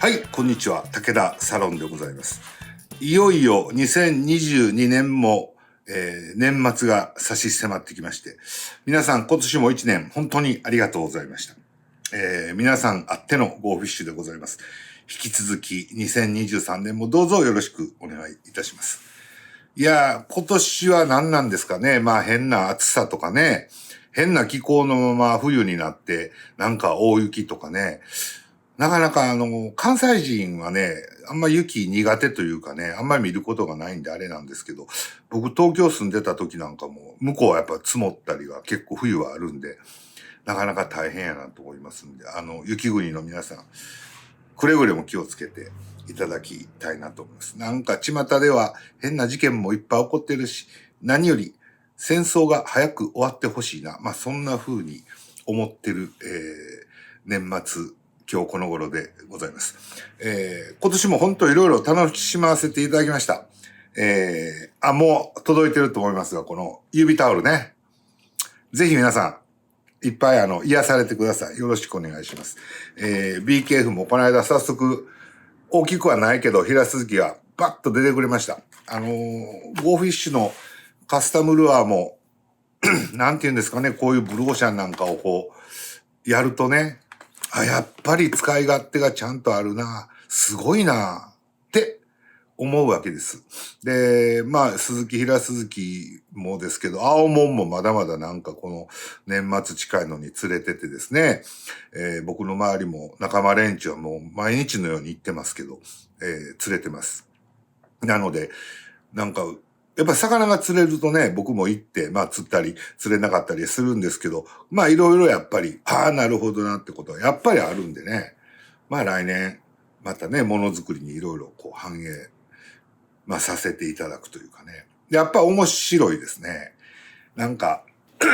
はい、こんにちは。武田サロンでございます。いよいよ2022年も、年末が差し迫ってきまして、皆さん今年も1年本当にありがとうございました。皆さんあってのゴーフィッシュでございます。引き続き2023年もどうぞよろしくお願いいたします。いやー、今年は何なんですかね。変な暑さとかね、変な気候のまま冬になって、なんか大雪とかね、なかなか関西人はね、あんま雪苦手というかね、あんまり見ることがないんであれなんですけど、僕東京住んでた時なんかも、向こうはやっぱ積もったりが結構冬はあるんで、なかなか大変やなと思いますんで、雪国の皆さん、くれぐれも気をつけていただきたいなと思います。なんか巷では変な事件もいっぱい起こってるし、何より戦争が早く終わってほしいな。そんな風に思ってる、年末、今日この頃でございます。今年も本当いろいろ楽しませていただきました。もう届いてると思いますが、この指タオルね。ぜひ皆さん、いっぱい癒されてください。よろしくお願いします。BKF もこの間早速、大きくはないけど、平鈴木がバッと出てくれました。ゴーフィッシュのカスタムルアーも、なんて言うんですかね、こういうブルーオーシャンなんかをやるとね、やっぱり使い勝手がちゃんとあるな、すごいな、って思うわけです。で、平鈴木もですけど、青門もまだまだなんかこの年末近いのに連れててですね、僕の周りも仲間連中はもう毎日のように行ってますけど、連れてます。なので、なんか、やっぱり魚が釣れるとね、僕も行って、釣ったり、釣れなかったりするんですけど、いろいろやっぱり、なるほどなってことはやっぱりあるんでね。来年、またね、ものづくりにいろいろ反映、させていただくというかね。やっぱ面白いですね。なんか、こ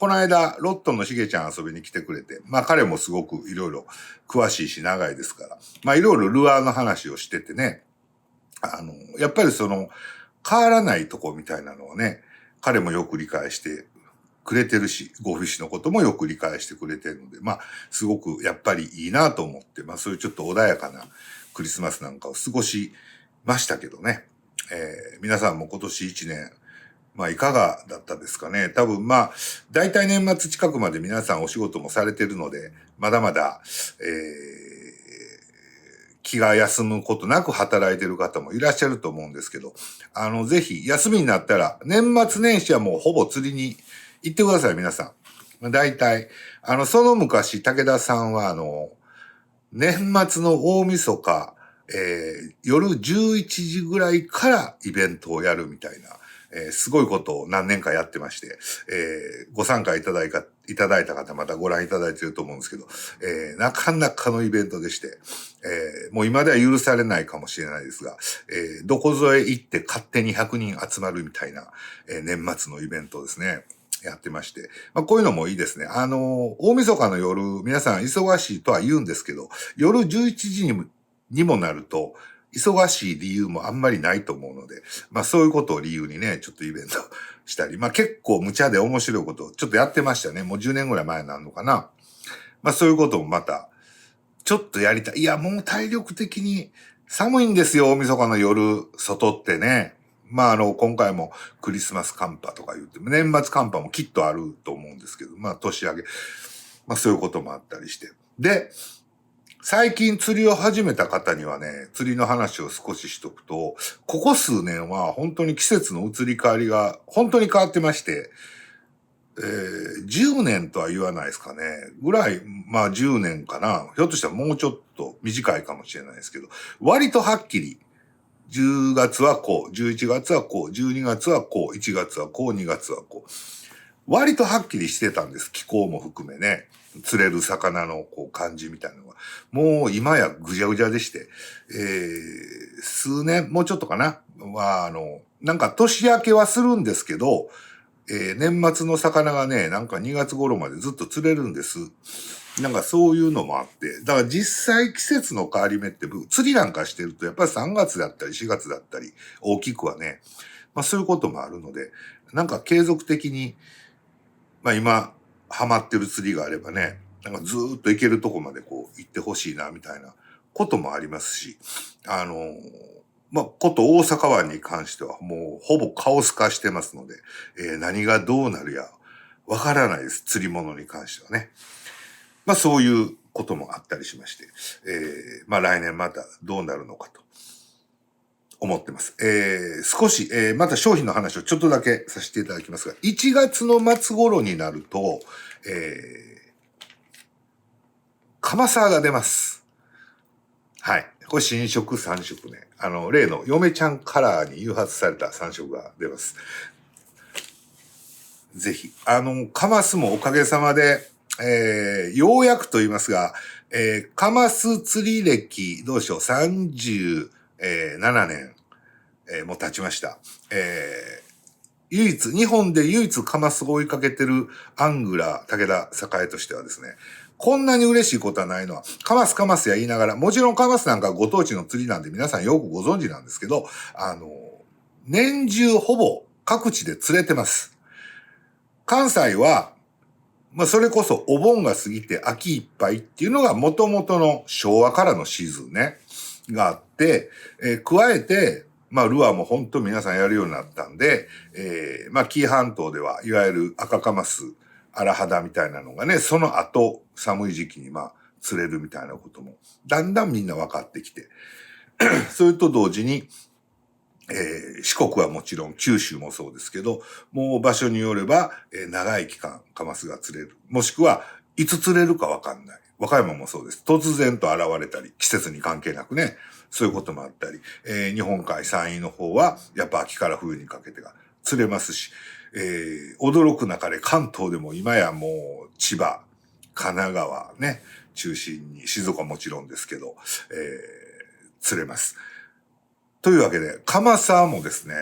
の間、ロットのしげちゃん遊びに来てくれて、彼もすごくいろいろ詳しいし長いですから、いろいろルアーの話をしててね、やっぱり変わらないとこみたいなのをね、彼もよく理解してくれてるし、ゴーフィッシュのこともよく理解してくれてるので、すごくやっぱりいいなと思って、そういうちょっと穏やかなクリスマスなんかを過ごしましたけどね。皆さんも今年1年、いかがだったですかね。多分大体年末近くまで皆さんお仕事もされてるので、まだまだ、気が休むことなく働いてる方もいらっしゃると思うんですけど、ぜひ休みになったら、年末年始はもうほぼ釣りに行ってください、皆さん。大体、その昔、武田さんは年末の大晦日、夜11時ぐらいからイベントをやるみたいな、すごいことを何年かやってまして、ご参加いただいた方またご覧いただいていると思うんですけど、なかなかのイベントでして、もう今では許されないかもしれないですが、どこぞへ行って勝手に100人集まるみたいな、年末のイベントですね。やってまして。こういうのもいいですね。大晦日の夜、皆さん忙しいとは言うんですけど、夜11時にもなると、忙しい理由もあんまりないと思うので、そういうことを理由にね、ちょっとイベントしたり、結構無茶で面白いことをちょっとやってましたね。もう10年ぐらい前になるのかな。そういうこともまた、ちょっとやりたい。いや、もう体力的に寒いんですよ、大晦日の夜、外ってね。今回もクリスマス寒波とか言って、年末寒波もきっとあると思うんですけど、年明け、そういうこともあったりして。で、最近釣りを始めた方にはね、釣りの話を少ししとくと、ここ数年は本当に季節の移り変わりが本当に変わってまして、10年とは言わないですかね。ぐらい、10年かな。ひょっとしたらもうちょっと短いかもしれないですけど、割とはっきり、10月はこう、11月はこう、12月はこう、1月はこう、2月はこう。割とはっきりしてたんです。気候も含めね。釣れる魚の感じみたいなのが。もう今やぐじゃぐじゃでして、数年、もうちょっとかな。なんか年明けはするんですけど、年末の魚がね、なんか2月頃までずっと釣れるんです。なんかそういうのもあって。だから実際季節の変わり目って釣りなんかしてるとやっぱり3月だったり4月だったり大きくはね、そういうこともあるので、なんか継続的に、今ハマってる釣りがあればね、なんかずーっと行けるとこまで行ってほしいなみたいなこともありますし、こと大阪湾に関してはもうほぼカオス化してますので、何がどうなるやわからないです。釣り物に関してはね。そういうこともあったりしまして、来年またどうなるのかと思ってます。少し、また商品の話をちょっとだけさせていただきますが、1月の末頃になると、カマサーが出ます。はい。これ新色3色ね。例の嫁ちゃんカラーに誘発された3色が出ます。ぜひ。カマスもおかげさまで、ようやくと言いますが、カマス釣り歴、どうしよう、37年、もう経ちました。日本で唯一カマスを追いかけてるアングラー、武田栄としてはですね、こんなに嬉しいことはないのは、カマスや言いながら、もちろんカマスなんかご当地の釣りなんで皆さんよくご存知なんですけど、年中ほぼ各地で釣れてます。関西は、それこそお盆が過ぎて秋いっぱいっていうのが元々の昭和からのシーズンね、があって、加えて、ルアーも本当皆さんやるようになったんで、紀伊半島ではいわゆる赤カマス、荒肌みたいなのがね、その後寒い時期に釣れるみたいなこともだんだんみんな分かってきて、それと同時に、四国はもちろん九州もそうですけど、もう場所によれば、長い期間カマスが釣れる。もしくはいつ釣れるかわかんない。和歌山もそうです。突然と現れたり、季節に関係なくね、そういうこともあったり、日本海山陰の方はやっぱ秋から冬にかけてが釣れますし、驚く中で関東でも今やもう千葉、神奈川ね、中心に静岡もちろんですけど、釣れます。というわけで、カマサもですね、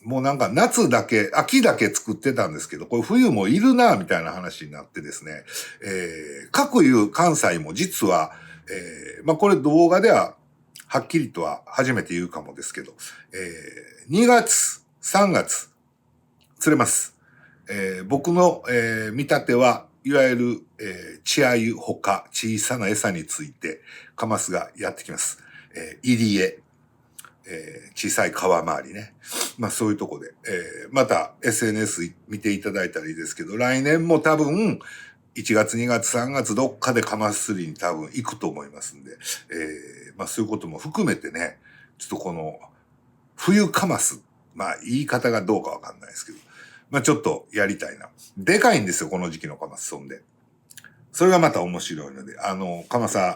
もうなんか夏だけ、秋だけ作ってたんですけど、これ冬もいるな、みたいな話になってですね、各有関西も実は、これ動画でははっきりとは初めて言うかもですけど、2月、3月、釣れます。僕の、見立ては、いわゆる、稚鮎ほか小さな餌についてカマスがやってきます。入り江。小さい川回りね。そういうとこで、また SNS 見ていただいたらいいですけど、来年も多分、1月、2月、3月どっかでカマス釣りに多分行くと思いますんで、そういうことも含めてね、ちょっとこの、冬カマス、言い方がどうかわかんないですけど、ちょっとやりたいな。でかいんですよ、この時期のカマス、そんで。それがまた面白いので、カマサ、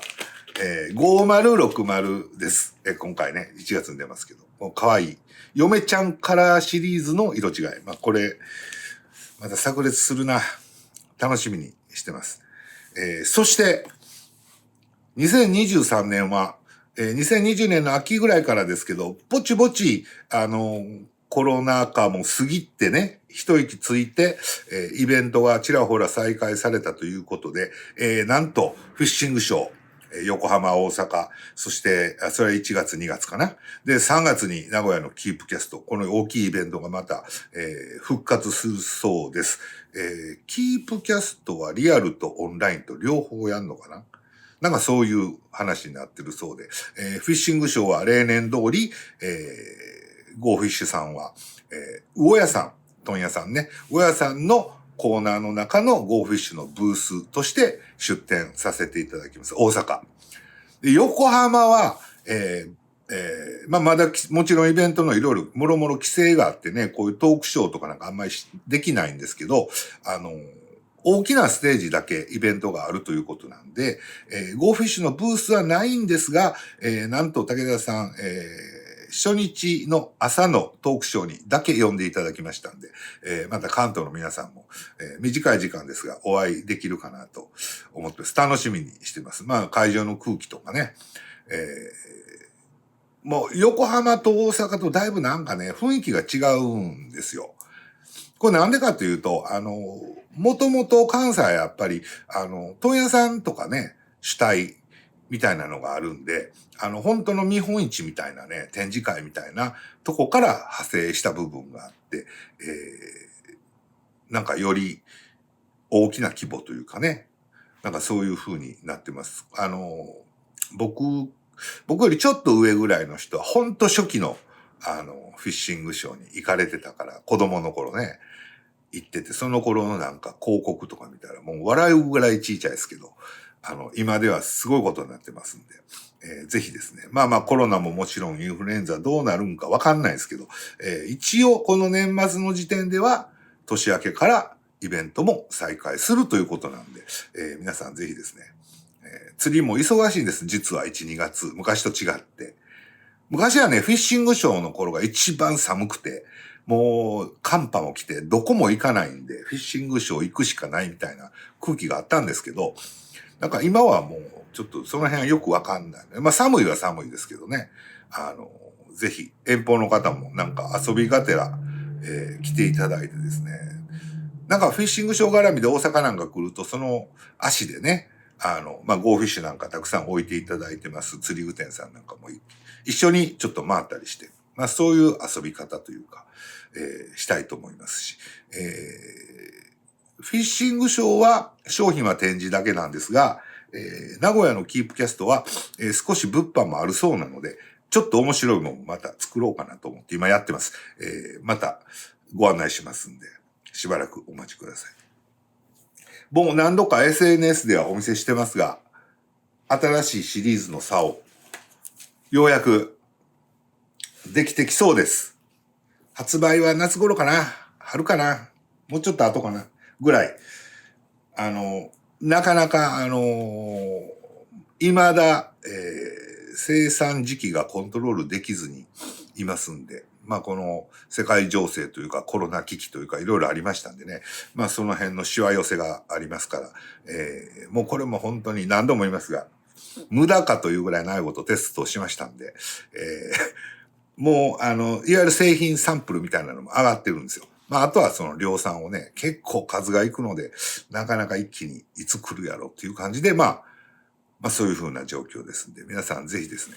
5060です。今回ね、1月に出ますけど、可愛い。嫁ちゃんカラーシリーズの色違い。これ、また炸裂するな。楽しみにしてます。そして、2023年は、2020年の秋ぐらいからですけど、ぼちぼち、コロナ禍も過ぎてね、一息ついて、イベントがちらほら再開されたということで、なんと、フィッシングショー、横浜、大阪、そして、それは1月、2月かな。で、3月に名古屋のキープキャスト、この大きいイベントがまた、復活するそうです。キープキャストはリアルとオンラインと両方やんのかな。なんかそういう話になってるそうで、フィッシングショーは例年通り、ゴーフィッシュさんは、魚屋さん、問屋さんね、魚屋さんのコーナーの中のゴーフィッシュのブースとして出展させていただきます。大阪。で横浜は、まだもちろんイベントのいろいろもろもろ規制があってね、こういうトークショーとかなんかあんまりできないんですけど、大きなステージだけイベントがあるということなんで、ゴーフィッシュのブースはないんですが、なんと武田さん、初日の朝のトークショーにだけ呼んでいただきましたんで、また関東の皆さんも、短い時間ですがお会いできるかなと思ってます。楽しみにしてます。会場の空気とかね、もう横浜と大阪とだいぶなんかね、雰囲気が違うんですよ。これなんでかというと、もともと関西はやっぱり、問屋さんとかね、主体みたいなのがあるんで、本当の見本市みたいなね、展示会みたいなとこから派生した部分があって、なんかより大きな規模というかね、なんかそういう風になってます。僕僕よりちょっと上ぐらいの人は、ほんと初期の、フィッシングショーに行かれてたから、子供の頃ね、行ってて、その頃のなんか広告とか見たら、もう笑うぐらい小さいですけど、今ではすごいことになってますんで、ぜひですね、まあまあコロナももちろんインフルエンザどうなるんかわかんないですけど、一応この年末の時点では、年明けからイベントも再開するということなんで、皆さんぜひですね、釣りも忙しいんです、実は1、2月。昔と違って。昔はね、フィッシングショーの頃が一番寒くて、もう寒波も来てどこも行かないんで、フィッシングショー行くしかないみたいな空気があったんですけど、なんか今はもうちょっとその辺はよくわかんない。まあ寒いは寒いですけどね。ぜひ遠方の方もなんか遊びがてら、来ていただいてですね。なんかフィッシングショー絡みで大阪なんか来るとその足でね、まあゴーフィッシュなんかたくさん置いていただいてます釣り具店さんなんかも一緒にちょっと回ったりして、まあそういう遊び方というか、したいと思いますし、フィッシングショーは商品は展示だけなんですが、名古屋のキープキャストは、少し物販もあるそうなので、ちょっと面白いものをまた作ろうかなと思って今やってます。またご案内しますんで、しばらくお待ちください。もう何度か SNS ではお見せしてますが、新しいシリーズの竿、ようやくできてきそうです。発売は夏頃かな、春かな、もうちょっと後かな、ぐらい。なかなか、未だ、生産時期がコントロールできずにいますんで、まあこの世界情勢というかコロナ危機というかいろいろありましたんでね、まあその辺のしわ寄せがありますから、もうこれも本当に何度も言いますが、無駄かというぐらい長いことテストをしましたんで、もういわゆる製品サンプルみたいなのも上がってるんですよ。まあ、あとはその量産をね、結構数がいくので、なかなか一気にいつ来るやろっていう感じで、まあそういう風な状況ですんで、皆さんぜひですね、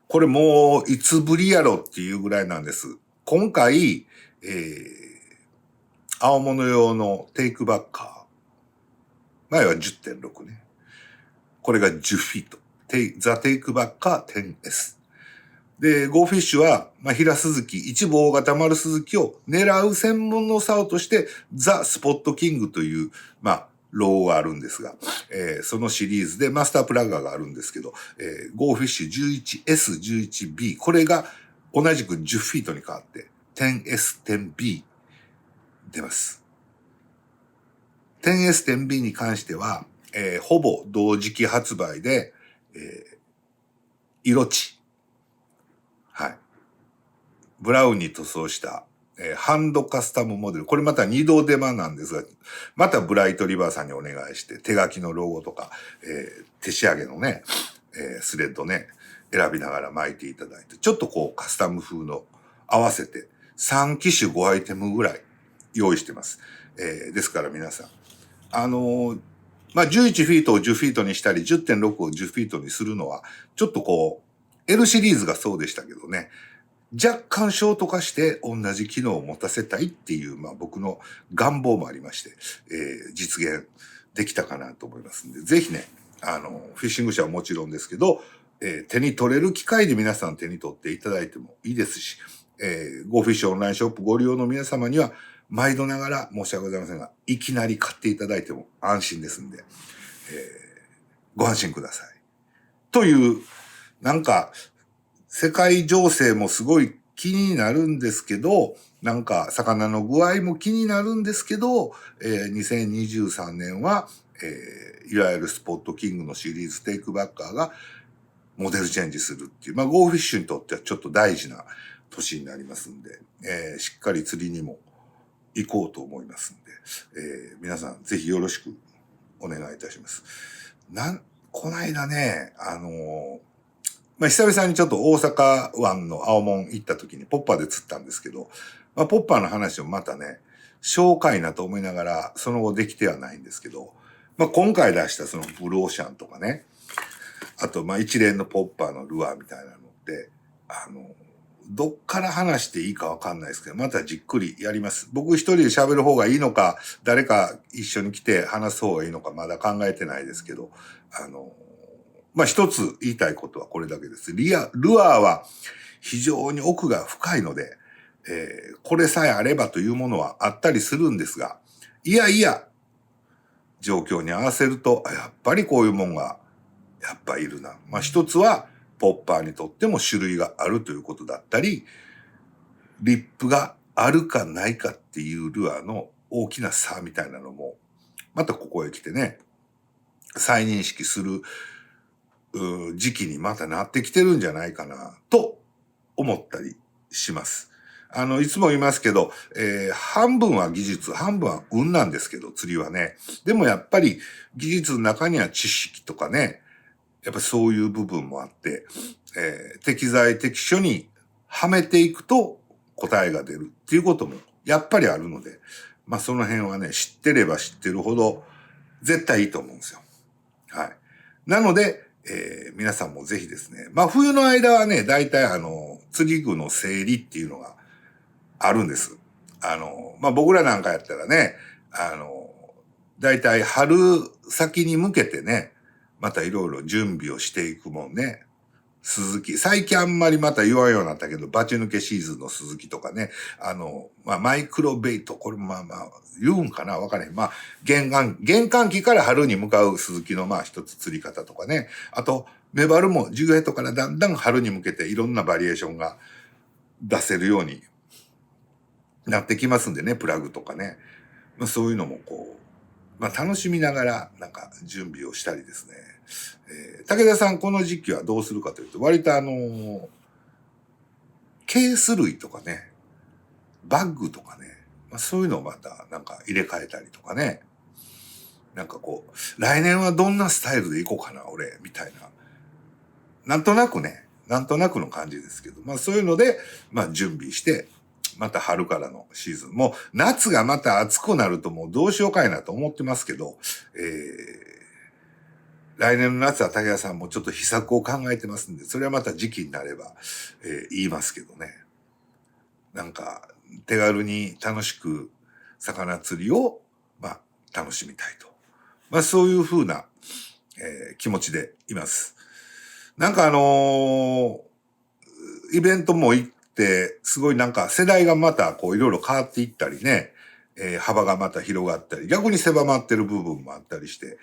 これもういつぶりやろっていうぐらいなんです。今回、青物用のテイクバッカー。前は 10.6 ね。これが10フィート。ザ・テイクバッカー 10S。で、ゴーフィッシュは、まあ、平鈴木、一部大型丸鈴木を狙う専門の竿として、ザ・スポットキングという、まあ、ロゴがあるんですが、そのシリーズでマスタープラッガーがあるんですけど、ゴーフィッシュ 11S、11B、これが同じく10フィートに変わって、10S、10B 出ます。10S、10B に関しては、ほぼ同時期発売で、色地。はい。ブラウンに塗装した、ハンドカスタムモデル。これまた2度手間なんですが、またブライトリバーさんにお願いして、手書きのロゴとか、手仕上げのね、スレッドね、選びながら巻いていただいて、ちょっとこうカスタム風の合わせて3機種5アイテムぐらい用意してます。ですから皆さん、まあ、11フィートを10フィートにしたり、10.6を10フィートにするのは、ちょっとこう、L シリーズがそうでしたけどね、若干ショート化して同じ機能を持たせたいっていう、まあ僕の願望もありまして、実現できたかなと思いますんで、ぜひね、フィッシング車はもちろんですけど、手に取れる機会で皆さん手に取っていただいてもいいですし、ゴーフィッシュオンラインショップご利用の皆様には、毎度ながら申し訳ございませんが、いきなり買っていただいても安心ですんで、ご安心ください。という、なんか、世界情勢もすごい気になるんですけど、なんか魚の具合も気になるんですけど、2023年は、いわゆるスポットキングのシリーズテイクバッカーがモデルチェンジするっていう、まあゴーフィッシュにとってはちょっと大事な年になりますんで、しっかり釣りにも行こうと思いますんで、皆さんぜひよろしくお願いいたします。こないだね、まあ、久々にちょっと大阪湾の青門行った時にポッパーで釣ったんですけど、まあ、ポッパーの話をまたね、紹介なと思いながら、その後できてはないんですけど、まあ、今回出したそのブルーオーシャンとかね、あと、まあ、一連のポッパーのルアーみたいなのって、どっから話していいかわかんないですけど、またじっくりやります。僕一人で喋る方がいいのか、誰か一緒に来て話す方がいいのか、まだ考えてないですけど、一つ言いたいことはこれだけです。ルアーは非常に奥が深いので、これさえあればというものはあったりするんですが、状況に合わせると、やっぱりこういうもんが、やっぱいるな。一つは、ポッパーにとっても種類があるということだったり、リップがあるかないかっていうルアーの大きな差みたいなのも、またここへ来てね、再認識する時期にまたなってきてるんじゃないかなと思ったりします。いつも言いますけど、半分は技術、半分は運なんですけど、釣りはね。でもやっぱり技術の中には知識とかね、やっぱそういう部分もあって、適材適所にはめていくと答えが出るっていうこともやっぱりあるので、その辺はね、知ってれば知ってるほど絶対いいと思うんですよ。はい。なので、皆さんもぜひですね、冬の間はね、大体釣り具の整理っていうのがあるんです。僕らなんかやったらね、大体春先に向けてね、またいろいろ準備をしていくもんね。最近あんまりまた言わんようになったけど、バチ抜けシーズンのスズキとかね、マイクロベイト、これ言うんかなわからへん。玄関期から春に向かうスズキの一つ釣り方とかね。あと、メバルもジグヘッドからだんだん春に向けていろんなバリエーションが出せるようになってきますんでね、プラグとかね。そういうのも楽しみながら準備をしたりですね。武田さんこの時期はどうするかというと、割とケース類とかね、バッグとかね、そういうのをまた入れ替えたりとかね。来年はどんなスタイルでいこうかな、俺、みたいな。なんとなくの感じですけど、そういうので、準備して、また春からのシーズン。もう夏がまた暑くなるともうどうしようかいなと思ってますけど、来年の夏は武田さんもちょっと秘策を考えてますんで、それはまた時期になれば、言いますけどね。手軽に楽しく魚釣りを、楽しみたいと。そういう風な、気持ちでいます。イベントも行って、すごい世代がまたいろいろ変わっていったりね、幅がまた広がったり、逆に狭まってる部分もあったりして、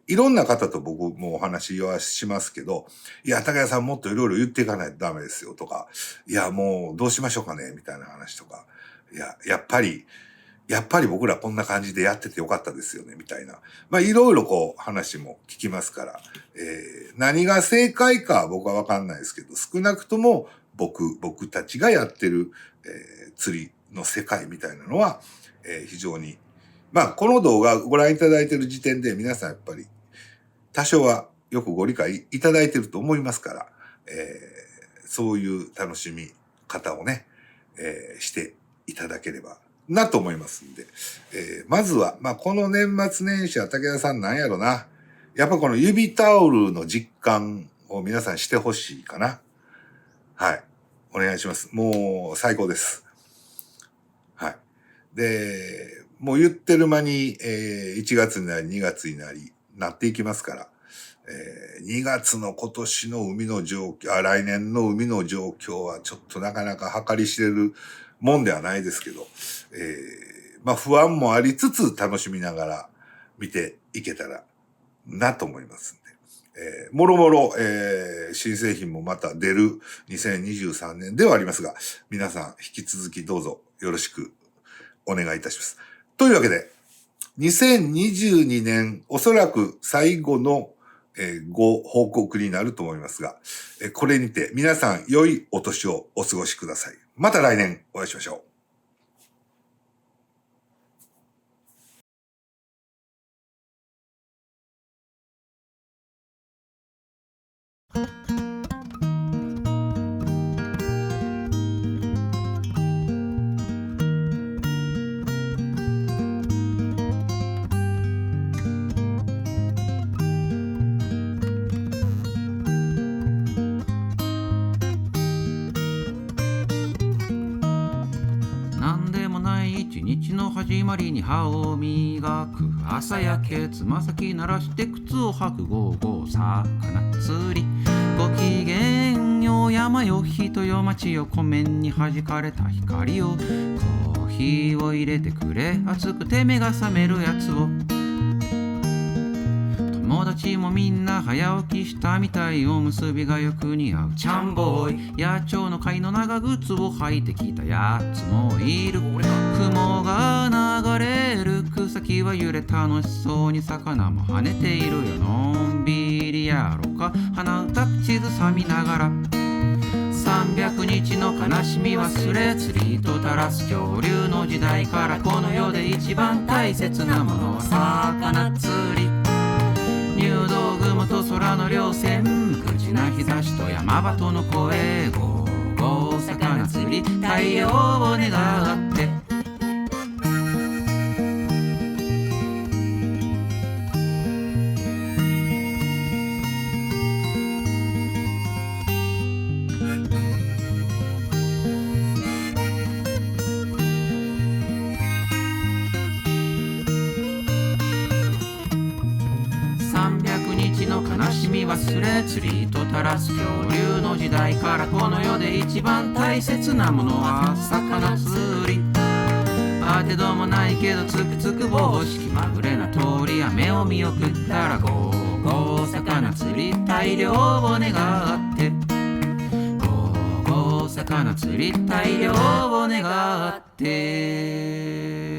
いろんな方と僕もお話はしますけど、いや、高谷さんもっといろいろ言っていかないとダメですよとか、いや、もうどうしましょうかねみたいな話とか、いや、やっぱり僕らこんな感じでやっててよかったですよねみたいな。いろいろ話も聞きますから、何が正解かは僕はわかんないですけど、少なくとも僕たちがやってる、釣りの世界みたいなのは、非常に、この動画ご覧いただいている時点で皆さんやっぱり多少はよくご理解いただいていると思いますから、そういう楽しみ方をね、していただければなと思いますんで、まずは、この年末年始は武田さんなんやろな。やっぱこの指タオルの実感を皆さんしてほしいかな。はい。お願いします。もう最高です。はい。で、もう言ってる間に、1月になり2月になっていきますから、2月の今年の海の状況、来年の海の状況はちょっとなかなか計り知れるもんではないですけど、不安もありつつ楽しみながら見ていけたらなと思いますんで。もろもろ、新製品もまた出る2023年ではありますが、皆さん引き続きどうぞよろしくお願いいたします。というわけで、2022年おそらく最後の、ご報告になると思いますが、これにて皆さん良いお年をお過ごしください。また来年お会いしましょう。なんでもない一日日の始まりに歯を磨く朝焼けつま先鳴らして靴を履く午後魚釣りごきげんよう山よ人よ町よ湖面に弾かれた光をコーヒーを入れてくれ熱くて目が覚めるやつを友達もみんな早起きしたみたいおむすびがよく似合うチャンボーイ野鳥の貝の長靴を履いてきたやつもいる雲が流れる草木は揺れ楽しそうに魚も跳ねているよのんびりやろか鼻歌口ずさみながら300日の悲しみ忘れ釣りと垂らす恐竜の時代からこの世で一番大切なものは魚釣り入道雲と空の稜線無口な日差しと山鳩の声ゴーゴー魚釣り太陽を願って悲しみ忘れ釣りと垂らす恐竜の時代からこの世で一番大切なものは魚釣り当てどもないけどつくつく棒式まぐれな通り雨を見送ったらゴーゴー魚釣り大漁を願ってゴーゴー魚釣り大漁を願って